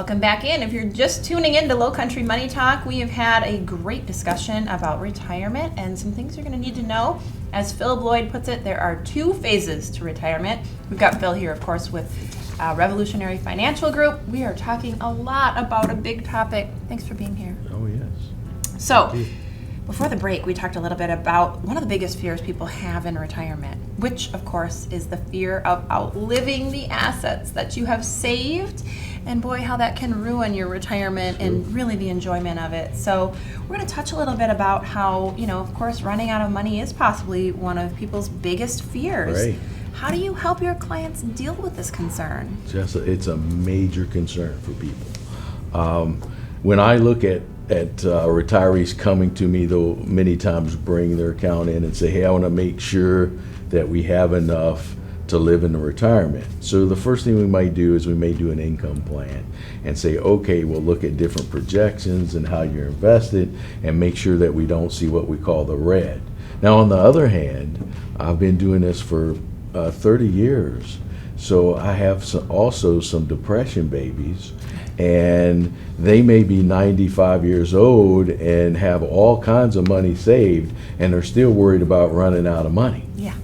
Welcome back in. If you're just tuning in to Lowcountry Money Talk, we have had a great discussion about retirement and some things you're going to need to know. As Phil Bloyd puts it, there are 2 phases to retirement. We've got Phil here, of course, with Revolutionary Financial Group. We are talking a lot about a big topic. Thanks for being here. Oh, yes. So, before the break, we talked a little bit about one of the biggest fears people have in retirement, which, of course, is the fear of outliving the assets that you have saved. And boy, how that can ruin your retirement and really the enjoyment of it. So we're going to touch a little bit about how, of course, running out of money is possibly one of people's biggest fears. Right. How do you help your clients deal with this concern? Jessa, it's a major concern for people. When I look at retirees coming to me, though, many times bring their account in and say, hey, I want to make sure that we have enough to live in the retirement. So the first thing we might do is we may do an income plan and say, okay, we'll look at different projections and how you're invested and make sure that we don't see what we call the red. Now, on the other hand, I've been doing this for 30 years. So I have also some depression babies, and they may be 95 years old and have all kinds of money saved, and they're still worried about running out of money. Yeah.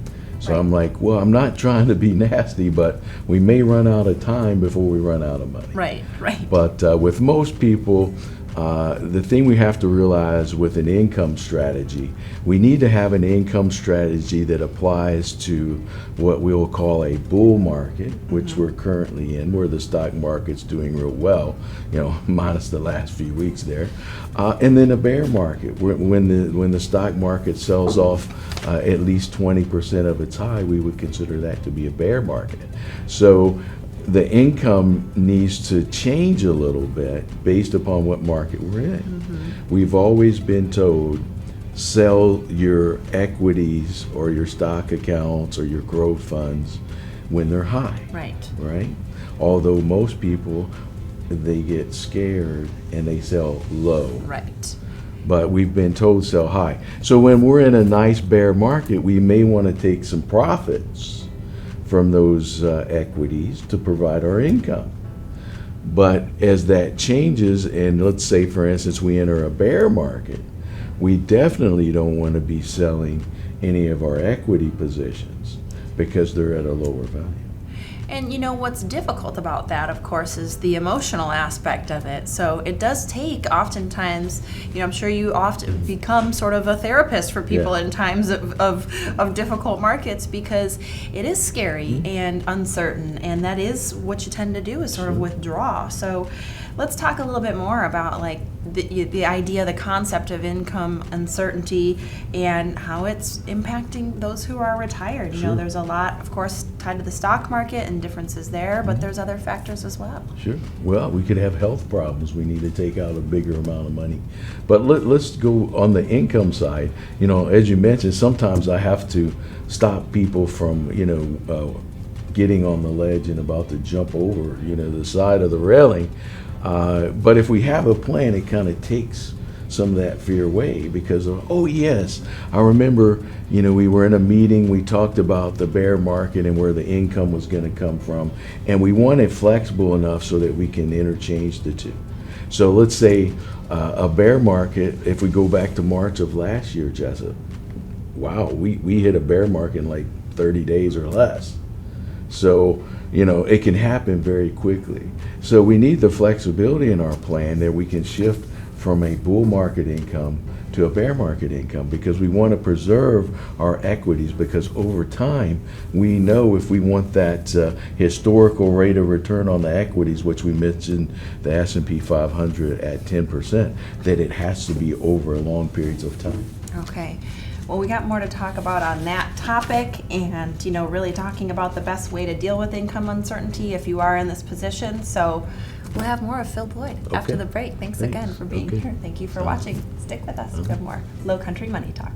So I'm like, well, I'm not trying to be nasty, but we may run out of time before we run out of money. Right. But with most people, the thing we have to realize with an income strategy, we need to have an income strategy that applies to what we'll call a bull market, which we're currently in, where the stock market's doing real well, minus the last few weeks there, and then a bear market, when the stock market sells off at least 20% of its high, we would consider that to be a bear market. So the income needs to change a little bit based upon what market we're in. We've always been told, sell your equities or your stock accounts or your growth funds when they're high. Right? Although most people, they get scared and they sell low. Right. But we've been told sell high. So when we're in a nice bear market, we may want to take some profits from those equities to provide our income. But as that changes, and let's say, for instance, we enter a bear market, we definitely don't want to be selling any of our equity positions because they're at a lower value. And what's difficult about that, of course, is the emotional aspect of it. So it does take, oftentimes, I'm sure you often become sort of a therapist for people in times of difficult markets, because it is scary and uncertain, and that is what you tend to do, is sort of withdraw. So let's talk a little bit more about the idea, the concept of income uncertainty and how it's impacting those who are retired. There's a lot, of course, tied to the stock market and differences there, but there's other factors as well. Sure. Well, we could have health problems. We need to take out a bigger amount of money. But let's go on the income side. As you mentioned, sometimes I have to stop people from, getting on the ledge and about to jump over, the side of the railing. But if we have a plan, it kind of takes some of that fear away, because oh yes, I remember, we were in a meeting, we talked about the bear market and where the income was going to come from, and we want it flexible enough so that we can interchange the two. So let's say a bear market, if we go back to March of last year, Jessa, wow, we hit a bear market in like 30 days or less. So it can happen very quickly. So we need the flexibility in our plan that we can shift from a bull market income to a bear market income, because we want to preserve our equities, because over time we know if we want that historical rate of return on the equities, which we mentioned the S&P 500 at 10%, that it has to be over long periods of time. Okay. Well, we got more to talk about on that topic, and really talking about the best way to deal with income uncertainty if you are in this position. So we'll have more of Phil Bloyd after the break. Thanks again for being here. Thank you for watching. Stick with us. We have more Lowcountry Money Talk.